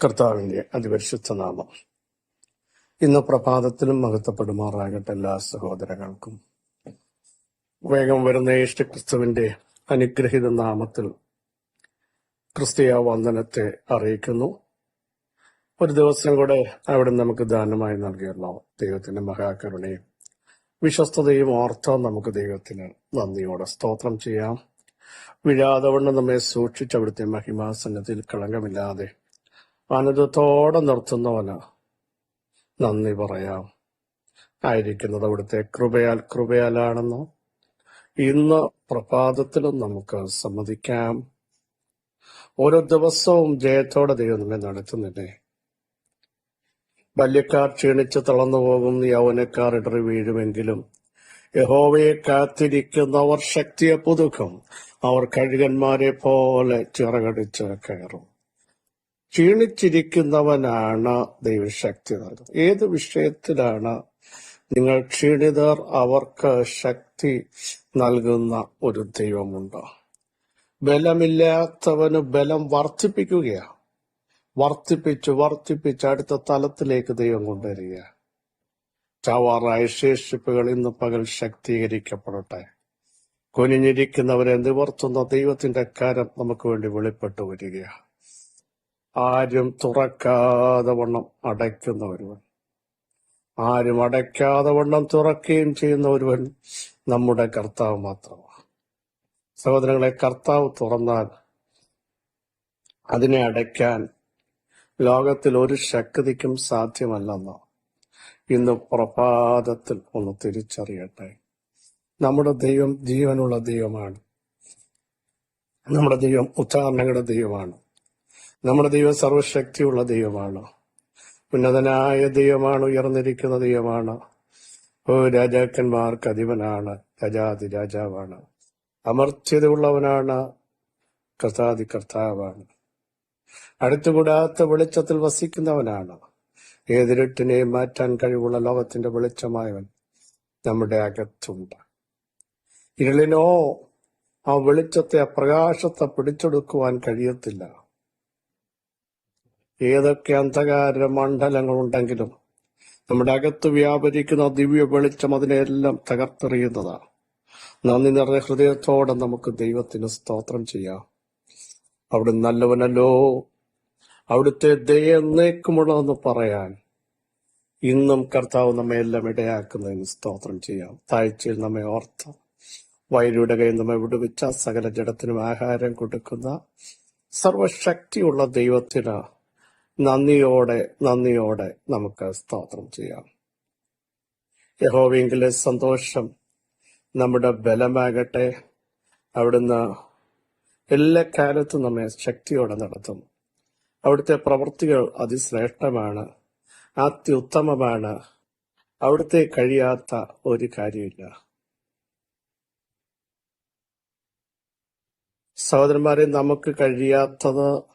കർത്താവിന്റെ അതിപരിശുദ്ധ നാമം ഇന്ന് പ്രഭാതത്തിലും മഹത്വപ്പെടുമാറാകട്ടെ. എല്ലാ സഹോദരങ്ങൾക്കും വേഗം വരുന്ന യേശുക്രിസ്തുവിന്റെ അനുഗ്രഹീത നാമത്തിൽ ക്രിസ്തീയ വന്ദനത്തെ അറിയിക്കുന്നു. ഒരു ദിവസം കൂടെ അവിടെ നമുക്ക് ദാനമായി നൽകിയല്ലോ. ദൈവത്തിന്റെ മഹാകരുണയും വിശ്വസ്തതയും ഓർത്ത് നമുക്ക് ദൈവത്തിന് നന്ദിയോടെ സ്തോത്രം ചെയ്യാം. വീഴാതെ വണ്ണം നമ്മെ സൂക്ഷിച്ച് അവിടുത്തെ മഹിമാസന്നത്തിൽ കളങ്കമില്ലാതെ ആനന്ദത്തോടെ നിർത്തുന്നവന് നന്ദി പറയാം. ആയിരിക്കുന്നത് അവിടുത്തെ കൃപയാലാണെന്ന് ഇന്ന് പ്രഭാതത്തിലും നമുക്ക് സമ്മതിക്കാം. ഓരോ ദിവസവും ജയത്തോടെ ദൈവം നമ്മെ നടത്തുന്നില്ലേ. ബാല്യക്കാർ ക്ഷീണിച്ച് തളർന്നു പോകും, യൗവനക്കാർ ഇടറി വീഴുമെങ്കിലും യഹോവയെ കാത്തിരിക്കുന്നവർ ശക്തിയെ പുതുക്കും. അവർ കഴുകന്മാരെ പോലെ ചിറകടിച്ച് കയറും. ക്ഷീണിച്ചിരിക്കുന്നവനാണ് ദൈവശക്തി നൽകുന്നത്. ഏത് വിഷയത്തിലാണ് നിങ്ങൾ ക്ഷീണിതർ? അവർക്ക് ശക്തി നൽകുന്ന ഒരു ദൈവമുണ്ട്. ബലമില്ലാത്തവന് ബലം വർദ്ധിപ്പിക്കുകയാണ്. വർദ്ധിപ്പിച്ച് അടുത്ത തലത്തിലേക്ക് ദൈവം കൊണ്ടുവരിക. ചാവാറായ ശേഷിപ്പുകൾ ഇന്ന് പകൽ ശക്തീകരിക്കപ്പെടട്ടെ. കുനിഞ്ഞിരിക്കുന്നവരെ നിവർത്തുന്ന ദൈവത്തിന്റെ കരം നമുക്ക് വേണ്ടി വെളിപ്പെട്ടു വരികയാണ്. ആരും തുറക്കാതെ വണ്ണം അടയ്ക്കുന്ന ഒരുവൻ, ആരും അടയ്ക്കാതെ വണ്ണം തുറക്കുകയും ചെയ്യുന്ന ഒരുവൻ നമ്മുടെ കർത്താവ് മാത്രമാണ്. സഹോദരങ്ങളെ, കർത്താവ് തുറന്നാൽ അതിനെ അടയ്ക്കാൻ ലോകത്തിൽ ഒരു ശക്തിക്കും സാധ്യമല്ലെന്ന് ഇന്ന് പ്രഭാതത്തിൽ ഒന്ന് തിരിച്ചറിയട്ടെ. നമ്മുടെ ദൈവം ജീവനുള്ള ദൈവമാണ്. നമ്മുടെ ദൈവം ഉച്ചാരണങ്ങളുടെ ദൈവമാണ്. നമ്മുടെ ദൈവം സർവശക്തിയുള്ള ദൈവമാണ്. ഉന്നതനായ ദൈവമാണ്. ഉയർന്നിരിക്കുന്ന ദൈവമാണ്. രാജാക്കന്മാർക്ക് അധിപനാണ്. രാജാതിരാജാവാണ്. അമർത്യതയുള്ളവനാണ്. കർത്താതി കർത്താവാണ്. അടുത്തുകൂടാത്ത വെളിച്ചത്തിൽ വസിക്കുന്നവനാണ്. ഏതിരുട്ടിനെയും മാറ്റാൻ കഴിവുള്ള ലോകത്തിന്റെ വെളിച്ചമായവൻ നമ്മുടെ അകത്തുണ്ട്. ഇരുളിനോ ആ വെളിച്ചത്തെ, ആ പ്രകാശത്തെ പിടിച്ചെടുക്കുവാൻ കഴിയത്തില്ല. ഏതൊക്കെ അന്ധകാര മണ്ഡലങ്ങളുണ്ടെങ്കിലും നമ്മുടെ അകത്ത് വ്യാപരിക്കുന്ന ദിവ്യ വെളിച്ചം അതിനെല്ലാം തകർത്തെറിയുന്നതാണ്. നന്ദി നിറഞ്ഞ ഹൃദയത്തോടെ നമുക്ക് ദൈവത്തിന് സ്തോത്രം ചെയ്യാം. അവിടെ നല്ലവനല്ലോ, അവിടുത്തെ ദയ എന്നേക്കുമുള്ളതെന്ന് പറയാൻ ഇന്നും കർത്താവ് നമ്മെ എല്ലാം ഇടയാക്കുന്നതിന് സ്തോത്രം ചെയ്യാം. താഴ്ചയിൽ നമ്മെ ഓർത്ത് വയലിയുടെ കയ്യിൽ നമ്മെ വിടുവിച്ച സകല ജഡത്തിനും ആഹാരം കൊടുക്കുന്ന സർവശക്തിയുള്ള ദൈവത്തിന് നന്ദിയോടെ നമുക്ക് സ്തോത്രം ചെയ്യാം. യഹോവയെങ്കിലെ സന്തോഷം നമ്മുടെ ബലമാകട്ടെ. അവിടുന്ന് എല്ലാ കാലത്തും നമ്മെ ശക്തിയോടെ നടത്തും. അവിടുത്തെ പ്രവൃത്തികൾ അതിശ്രേഷ്ഠമാണ്, അത്യുത്തമമാണ്. അവിടുത്തെ കഴിയാത്ത ഒരു കാര്യമില്ല. സഹോദരന്മാരെ, നമുക്ക് കഴിയാത്തത്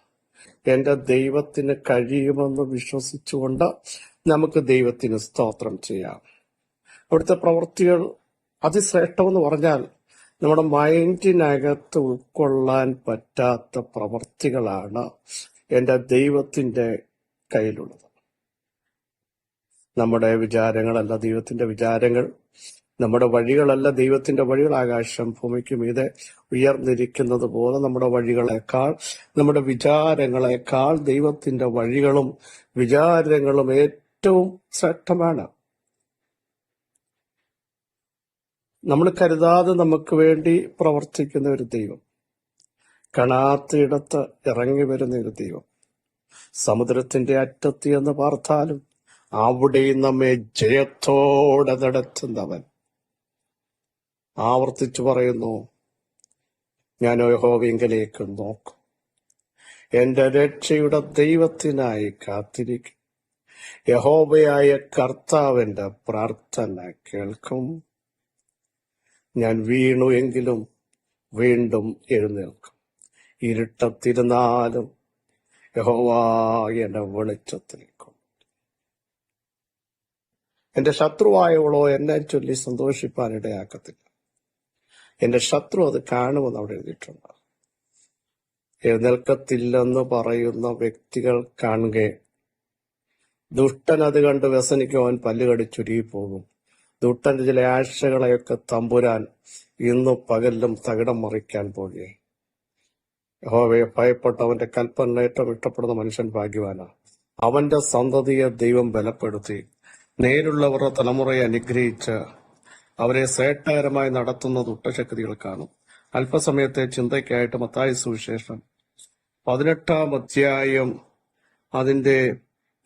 എന്റെ ദൈവത്തിന് കഴിയുമെന്ന് വിശ്വസിച്ചുകൊണ്ട് നമുക്ക് ദൈവത്തിന് സ്തോത്രം ചെയ്യാം. അവിടുത്തെ പ്രവൃത്തികൾ അതിശ്രേഷ്ഠമെന്ന് പറഞ്ഞാൽ നമ്മുടെ മൈൻഡിനകത്ത് ഉൾക്കൊള്ളാൻ പറ്റാത്ത പ്രവൃത്തികളാണ് എന്റെ ദൈവത്തിന്റെ കയ്യിലുള്ളത്. നമ്മുടെ വിചാരങ്ങളല്ല ദൈവത്തിന്റെ വിചാരങ്ങൾ, നമ്മുടെ വഴികളല്ല ദൈവത്തിന്റെ വഴികൾ. ആകാശം ഭൂമിക്ക് മീതെ ഉയർന്നിരിക്കുന്നത് പോലെ നമ്മുടെ വഴികളെക്കാൾ, നമ്മുടെ വിചാരങ്ങളെക്കാൾ ദൈവത്തിന്റെ വഴികളും വിചാരങ്ങളും ഏറ്റവും ശ്രേഷ്ഠമാണ്. നമ്മൾ കരുതാതെ നമുക്ക് വേണ്ടി പ്രവർത്തിക്കുന്ന ഒരു ദൈവം, കാണാത്തയിടത്ത് ഇറങ്ങി വരുന്ന ഒരു ദൈവം, സമുദ്രത്തിന്റെ അറ്റത്ത് എന്ന് പാർത്താലും അവിടെയും നമ്മെ ജയത്തോടെ നടത്തുന്നവൻ. ആവർത്തിച്ചു പറയുന്നു, ഞാൻ യഹോവയിങ്കലേക്ക് നോക്കും, എന്റെ രക്ഷയുടെ ദൈവത്തിനായി കാത്തിരിക്കും. യഹോവയായ കർത്താവിന്റെ പ്രാർത്ഥന കേൾക്കും. ഞാൻ വീണു എങ്കിലും വീണ്ടും എഴുന്നേൽക്കും. ഇരുട്ടത്തിരുന്നാലും യഹോവ എന്റെ വെളിച്ചത്തിലേക്കും. എന്റെ ശത്രുവായവളോ എന്നെ ചൊല്ലി സന്തോഷിപ്പാൻ ഇടയാക്കത്തില്ല. എന്റെ ശത്രു അത് കാണുമെന്ന് അവിടെ എഴുതിയിട്ടുണ്ട്. എഴുന്നേൽക്കത്തില്ലെന്ന് പറയുന്ന വ്യക്തികൾ കാണുക. ദുഷ്ടൻ അത് കണ്ട് വ്യസനിക്കും, അവൻ പല്ലുകടിച്ചുരുകിപ്പോകും. ദുഷ്ടന്റെ ചില ആശകളെയൊക്കെ തമ്പുരാൻ ഇന്നു പകലിലും തകിടം മറിക്കാൻ പോകുകയെ. യഹോവയെ ഭയപ്പെട്ട് അവന്റെ കൽപ്പന ഏറ്റവും ഇഷ്ടപ്പെടുന്ന മനുഷ്യൻ ഭാഗ്യവാനാണ്. അവന്റെ സന്തതിയെ ദൈവം ബലപ്പെടുത്തി നേരുള്ളവരുടെ തലമുറയെ അനുഗ്രഹിച്ച് അവരെ ശ്രേഷ്ഠകരമായി നടത്തുന്ന ദുഷ്ടശക്തികൾ കാണും. അല്പസമയത്തെ ചിന്തയ്ക്കായിട്ട് മത്തായി സുവിശേഷം 18-ാം അധ്യായം അതിന്റെ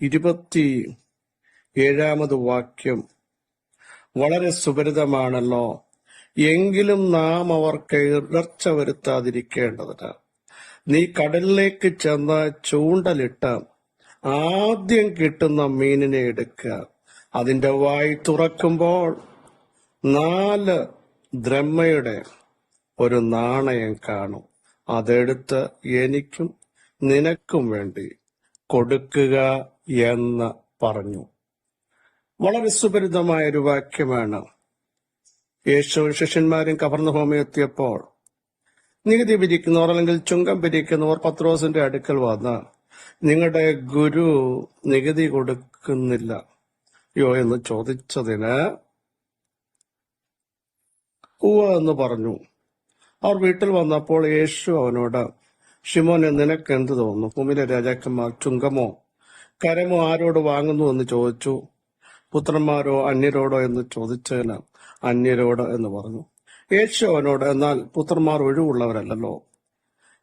27-ാമത് വാക്യം വളരെ സുപരിതമാണല്ലോ. എങ്കിലും നാം അവർക്ക് ഇടർച്ച വരുത്താതിരിക്കേണ്ടതിന് നീ കടലിലേക്ക് ചെന്ന് ചൂണ്ടലിട്ട് ആദ്യം കിട്ടുന്ന മീനിനെ എടുക്കുക. അതിന്റെ വായ് തുറക്കുമ്പോൾ 4 ദ്രഹ്മയുടെ ഒരു നാണയം കാണും. അതെടുത്ത് എനിക്കും നിനക്കും വേണ്ടി കൊടുക്കുക എന്ന് പറഞ്ഞു. വളരെ സുപരിതമായ ഒരു വാക്യമാണ്. യേശുവും ശിഷ്യന്മാരും കഫർന്നഹൂമിൽ എത്തിയപ്പോൾ നികുതി പിരിക്കുന്നവർ അല്ലെങ്കിൽ ചുങ്കം പിരിക്കുന്നവർ പത്രോസിന്റെ അടുക്കൽ വന്ന്, നിങ്ങളുടെ ഗുരു നികുതി കൊടുക്കുന്നില്ലയോ എന്ന് ചോദിച്ചതിന് ഉവ്വ് എന്ന് പറഞ്ഞു. അവർ വീട്ടിൽ വന്നപ്പോൾ യേശു അവനോട്, ശിമോനെ, നിനക്ക് എന്ത് തോന്നുന്നു? ഭൂമിയിലെ രാജാക്കന്മാർ ചുങ്കമോ കരമോ ആരോട് വാങ്ങുന്നു എന്ന് ചോദിച്ചു. പുത്രന്മാരോ അന്യരോടോ എന്ന് ചോദിച്ചതിന് അന്യരോട് എന്ന് പറഞ്ഞു. യേശു അവനോട്, എന്നാൽ പുത്രന്മാർ ഒഴിവുള്ളവരല്ലോ,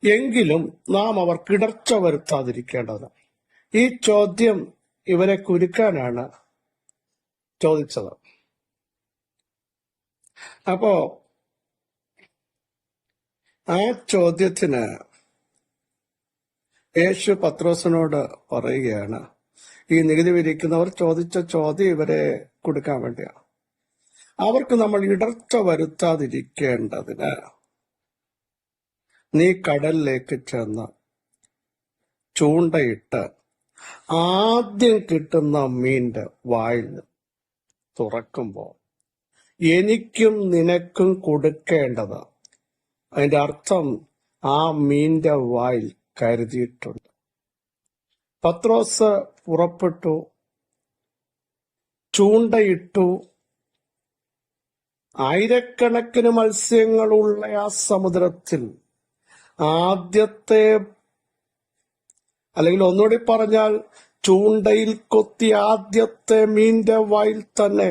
എങ്കിലും നാം അവർക്ക് ഇടർച്ച വരുത്താതിരിക്കേണ്ടത്. ഈ ചോദ്യം ഇവരെ കുരുക്കാനാണ് ചോദിച്ചത്. അപ്പോ ആ ചോദ്യത്തിന് യേശു പത്രോസിനോട് പറയുകയാണ്, ഈ നികുതി പിരിക്കുന്നവർ ചോദിച്ച ചോദ്യം ഇവരെ കൊടുക്കാൻ വേണ്ടിയാണ്. അവർക്ക് നമ്മൾ ഇടർച്ച വരുത്താതിരിക്കേണ്ടതിന് നീ കടലിലേക്ക് ചെന്ന് ചൂണ്ടയിട്ട് ആദ്യം കിട്ടുന്ന മീന്റെ വായിൽ തുറക്കുമ്പോൾ എനിക്കും നിനക്കും കൊടുക്കേണ്ടത്. അതിന്റെ അർത്ഥം ആ മീന്റെ വായിൽ കരുതിയിട്ടുണ്ട്. പത്രോസ് പുറപ്പെട്ടു, ചൂണ്ടയിട്ടു. ആയിരക്കണക്കിന് മത്സ്യങ്ങളുള്ള ആ സമുദ്രത്തിൽ ആദ്യത്തെ, അല്ലെങ്കിൽ ഒന്നുകൂടി പറഞ്ഞാൽ ചൂണ്ടയിൽ കൊത്തിയ ആദ്യത്തെ മീന്റെ വായിൽ തന്നെ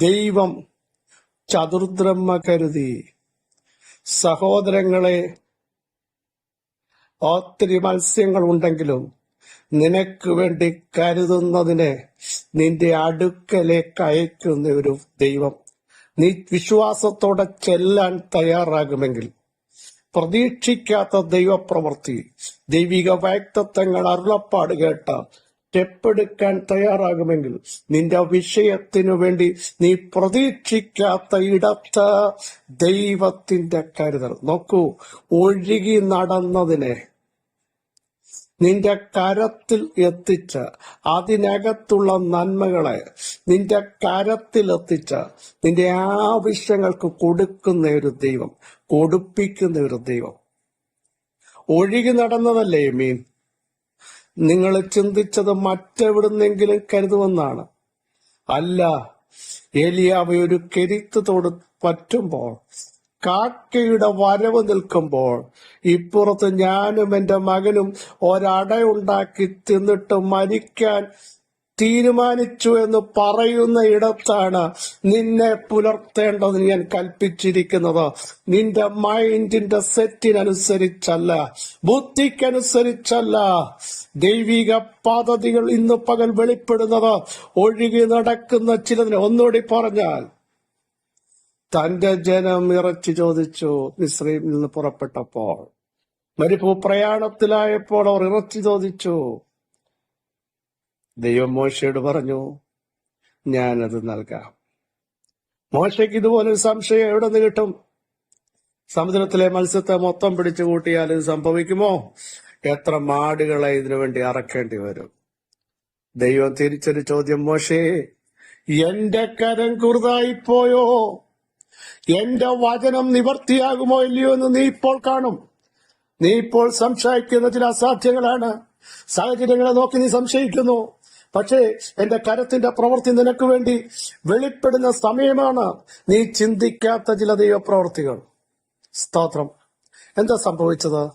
ദൈവം ചതുർദ്രഹ്മ കരുതി. സഹോദരങ്ങളെ, ഒത്തിരി മത്സ്യങ്ങൾ ഉണ്ടെങ്കിലും നിനക്ക് വേണ്ടി കരുതുന്നതിനെ നിന്റെ അടുക്കലേക്ക് അയക്കുന്ന ഒരു ദൈവം. നീ വിശ്വാസത്തോടെ ചെല്ലാൻ തയ്യാറാകുമെങ്കിൽ, പ്രതീക്ഷിക്കാത്ത ദൈവപ്രവൃത്തി, ദൈവിക വാഗ്ദത്തങ്ങൾ, അരുളപ്പാട് കേട്ട സ്റ്റെപ്പെടുക്കാൻ തയ്യാറാകുമെങ്കിൽ, നിന്റെ വിഷയത്തിനു വേണ്ടി നീ പ്രതീക്ഷിക്കാത്ത ഇടത്ത് ദൈവത്തിന്റെ കരുതൽ. നോക്കൂ, ഒഴുകി നടന്നതിനെ നിന്റെ കരത്തിൽ എത്തിച്ച്, അതിനകത്തുള്ള നന്മകളെ നിന്റെ കരത്തിൽ എത്തിച്ച് നിന്റെ ആവശ്യങ്ങൾക്ക് കൊടുക്കുന്ന ഒരു ദൈവം, കൊടുപ്പിക്കുന്ന ഒരു ദൈവം. ഒഴുകി നടന്നതല്ലേ മീൻ? നിങ്ങൾ ചിന്തിച്ചത് മറ്റെവിടുന്നെങ്കിലും കരുതുമെന്നാണ്. അല്ല, ഏലിയാവ് ഒരു കെരിത്തോട് പറ്റുമ്പോൾ, കാക്കയുടെ വരവ് നിൽക്കുമ്പോൾ, ഇപ്പുറത്ത് ഞാനും എന്റെ മകനും ഒരടയുണ്ടാക്കി തിന്നിട്ട് മരിക്കാൻ തീരുമാനിച്ചു എന്ന് പറയുന്ന ഇടത്താണ് നിന്നെ പുലർത്തേണ്ടത് ഞാൻ കൽപ്പിച്ചിരിക്കുന്നത്. നിന്റെ മൈൻഡിന്റെ സെറ്റിനനുസരിച്ചല്ല, ബുദ്ധിക്കനുസരിച്ചല്ല. ദൈവിക പദ്ധതികൾ ഇന്ന് പകൽ വെളിപ്പെടുന്നത് ഒഴുകി നടക്കുന്ന ചിലതിന്. ഒന്നുകൂടി പറഞ്ഞാൽ, തന്റെ ജനം ഇറച്ചി ചോദിച്ചു. മിസ്രയീമിൽ നിന്ന് പുറപ്പെട്ടപ്പോൾ, മരുഭൂപ്രയാണത്തിലായപ്പോൾ അവർ ഇറച്ചി ചോദിച്ചു. ദൈവം മോശയോട് പറഞ്ഞു, ഞാനത് നൽകാം. മോശയ്ക്ക് ഇതുപോലൊരു സംശയം എവിടെ നിന്ന് കിട്ടും? സമുദ്രത്തിലെ മത്സ്യത്തെ മൊത്തം പിടിച്ചു കൂട്ടിയാൽ ഇത് സംഭവിക്കുമോ? എത്ര മാടുകളെ ഇതിനു വേണ്ടി അറക്കേണ്ടി വരും? ദൈവം തിരിച്ചൊരു ചോദ്യം, മോശേ, എന്റെ കരം കുറുതായിപ്പോയോ? എന്റെ വചനം നിവർത്തിയാകുമോ ഇല്ലയോ എന്ന് നീ ഇപ്പോൾ കാണും. നീ ഇപ്പോൾ സംശയിക്കുന്ന ചില അസാധ്യങ്ങളാണ്. സാഹചര്യങ്ങളെ നോക്കി നീ സംശയിക്കുന്നു. പക്ഷേ എന്റെ കരത്തിന്റെ പ്രവൃത്തി നിനക്ക് വേണ്ടി വെളിപ്പെടുന്ന സമയമാണ്. നീ ചിന്തിക്കാത്ത ചില ദൈവപ്രവൃത്തികൾ. സ്തോത്രം. എന്താ സംഭവിച്ചത്?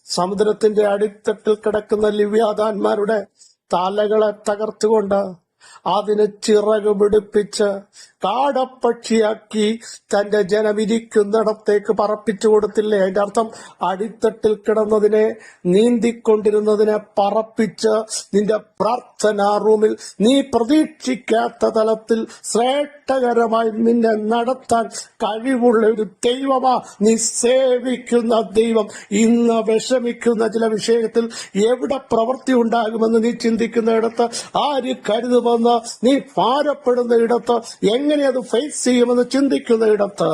സമുദ്രത്തിന്റെ അടിത്തട്ടിൽ കിടക്കുന്ന ലിവ്യാതാന്മാരുടെ തലകളെ തകർത്തുകൊണ്ട് അതിന് ചിറക് പിടിപ്പിച്ച് കാടപ്പക്ഷിയാക്കി തന്റെ ജനം ഇരിക്കുന്നിടത്തേക്ക് പറപ്പിച്ചു കൊടുത്തില്ലേ? അതിന്റെ അർത്ഥം അടിത്തട്ടിൽ കിടന്നതിനെ, നീന്തിക്കൊണ്ടിരുന്നതിനെ പറപ്പിച്ച് നിന്റെ പ്രാർത്ഥനാ റൂമിൽ നീ പ്രതീക്ഷിക്കാത്ത തലത്തിൽ ശ്രേഷ്ഠകരമായി നിന്നെ നടത്താൻ കഴിവുള്ള ഒരു ദൈവമാ നീ സേവിക്കുന്ന ദൈവം. ഇന്ന് വിഷമിക്കുന്ന ചില വിഷയത്തിൽ എവിടെ പ്രവൃത്തി ഉണ്ടാകുമെന്ന് നീ ചിന്തിക്കുന്നിടത്ത്, ആര് കരുതുമെന്ന് നീ ഭാരപ്പെടുന്ന ഇടത്ത്, എങ്ങനെ അത് ഫേസ് ചെയ്യുമെന്ന് ചിന്തിക്കുന്ന ഇടത്ത്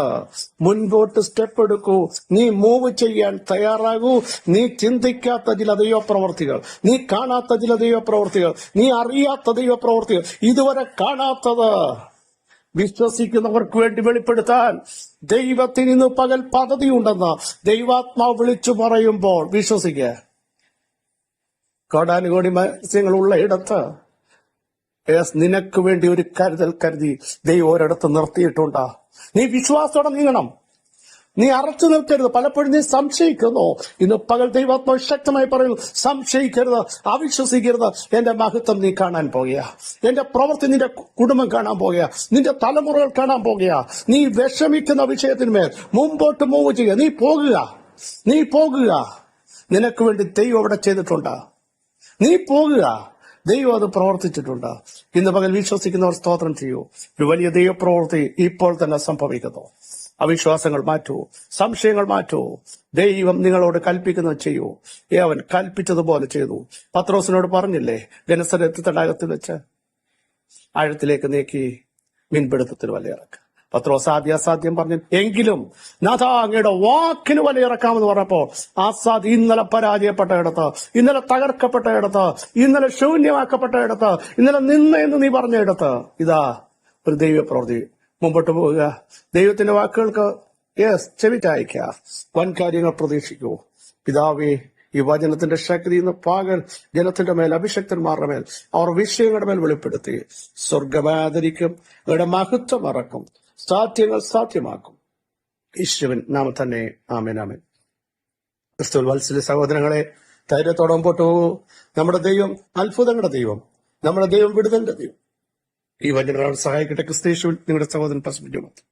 മുൻപോട്ട് സ്റ്റെപ്പ് എടുക്കൂ. നീ മൂവ് ചെയ്യാൻ തയ്യാറാകൂ. നീ ചിന്തിക്കാത്ത ചില ദൈവപ്രവർത്തികൾ, നീ കാണാത്ത ചില ദൈവപ്രവർത്തികൾ, നീ അറിയാത്ത ദൈവപ്രവർത്തികൾ, ഇതുവരെ കാണാത്തത് വിശ്വസിക്കുന്നവർക്ക് വേണ്ടി വെളിപ്പെടുത്താൻ ദൈവത്തിന് ഇന്ന് പകൽ പദ്ധതിയുണ്ടെന്ന് ദൈവാത്മാവ് വിളിച്ചു പറയുമ്പോൾ വിശ്വസിക്കുക. കോടാനുകോടി മത്സ്യങ്ങളുള്ള ഇടത്ത് നിനക്ക് വേണ്ടി ഒരു കരുതൽ കരുതി ദൈവം ഒരിടത്ത് നിർത്തിയിട്ടുണ്ടാ. നീ വിശ്വാസത്തോടെ നീങ്ങണം. നീ അറച്ചു നിൽക്കരുത്. പലപ്പോഴും നീ സംശയിക്കുന്നു. ഇന്ന് പകൽ ദൈവാത്മാവ് ശക്തമായി പറയുന്നു, സംശയിക്കരുത്, അവിശ്വസിക്കരുത്. എന്റെ മഹത്വം നീ കാണാൻ പോകുക. എന്റെ പ്രവൃത്തി നിന്റെ കുടുംബം കാണാൻ പോകുക. നിന്റെ തലമുറകൾ കാണാൻ പോകുക. നീ വിഷമിക്കുന്ന വിഷയത്തിന്മേൽ മുമ്പോട്ട് മൂവ് ചെയ്യുക. നീ പോകുക. നിനക്ക് വേണ്ടി ദൈവം അവിടെ ചെയ്തിട്ടുണ്ട്. നീ പോകുക. ദൈവം അത് പ്രവർത്തിച്ചിട്ടുണ്ട്. ഇന്ന് പകൽ വിശ്വസിക്കുന്നവർ സ്തോത്രം ചെയ്യൂ. ഒരു വലിയ ദൈവപ്രവൃത്തി ഇപ്പോൾ തന്നെ സംഭവിക്കുന്നു. അവിശ്വാസങ്ങൾ മാറ്റൂ, സംശയങ്ങൾ മാറ്റൂ. ദൈവം നിങ്ങളോട് കൽപ്പിക്കുന്നത് ചെയ്യൂ. അവൻ കൽപ്പിച്ചതുപോലെ ചെയ്തു. പത്രോസിനോട് പറഞ്ഞില്ലേ, ഗെനസരത്ത് തടാകത്തിൽ വെച്ച് ആഴത്തിലേക്ക് നീക്കി മീൻപിടുത്തത്തിന് വലയിറക്കുക. പത്രോസ് അസാധ്യം പറഞ്ഞു. എങ്കിലും നാഥ അങ്ങയുടെ വാക്കിന് വലയിറക്കാമെന്ന് പറഞ്ഞപ്പോൾ അസാധ്യം ഇന്നലെ പരാജയപ്പെട്ട ഇടത്ത്, ഇന്നലെ തകർക്കപ്പെട്ട ഇടത്ത്, ഇന്നലെ ശൂന്യമാക്കപ്പെട്ട ഇടത്ത്, ഇന്നലെ എന്ന് നീ പറഞ്ഞ ഇടത്ത് ഇതാ ഒരു ദൈവപ്രവൃത്തി. മുമ്പോട്ട് പോവുക. ദൈവത്തിന്റെ വാക്കുകൾക്ക് ചെവിറ്റായിക്കുക. വൻ കാര്യങ്ങൾ പ്രതീക്ഷിക്കൂ. പിതാവേ, ഈ വചനത്തിന്റെ ശക്തി ഇന്ന് പകൽ ജനത്തിന്റെ മേൽ, അഭിഷക്തന്മാരുടെ മേൽ, അവർ വിഷയങ്ങളുടെ മേൽ വെളിപ്പെടുത്തി സ്വർഗമാദരിക്കും, അവരുടെ മഹത്വം മറക്കും, സാധ്യങ്ങൾ സാധ്യമാക്കും. യേശുവിൻ നാമം തന്നെ ആമേൻ. ആമേൻ. ക്രിസ്തുവിൽ വത്സല സഹോദരങ്ങളെ, ധൈര്യത്തോടെ മുമ്പോട്ട് പോകൂ. നമ്മുടെ ദൈവം അത്ഭുതങ്ങളുടെ ദൈവം, നമ്മുടെ ദൈവം വിടുതലിന്റെ ദൈവം. ഈ വചനം സഹായിക്കട്ടെ. ക്രിസ്തു യേശുവിൽ നിങ്ങളുടെ സഹോദരൻ പസ്മിജുമത്ത്.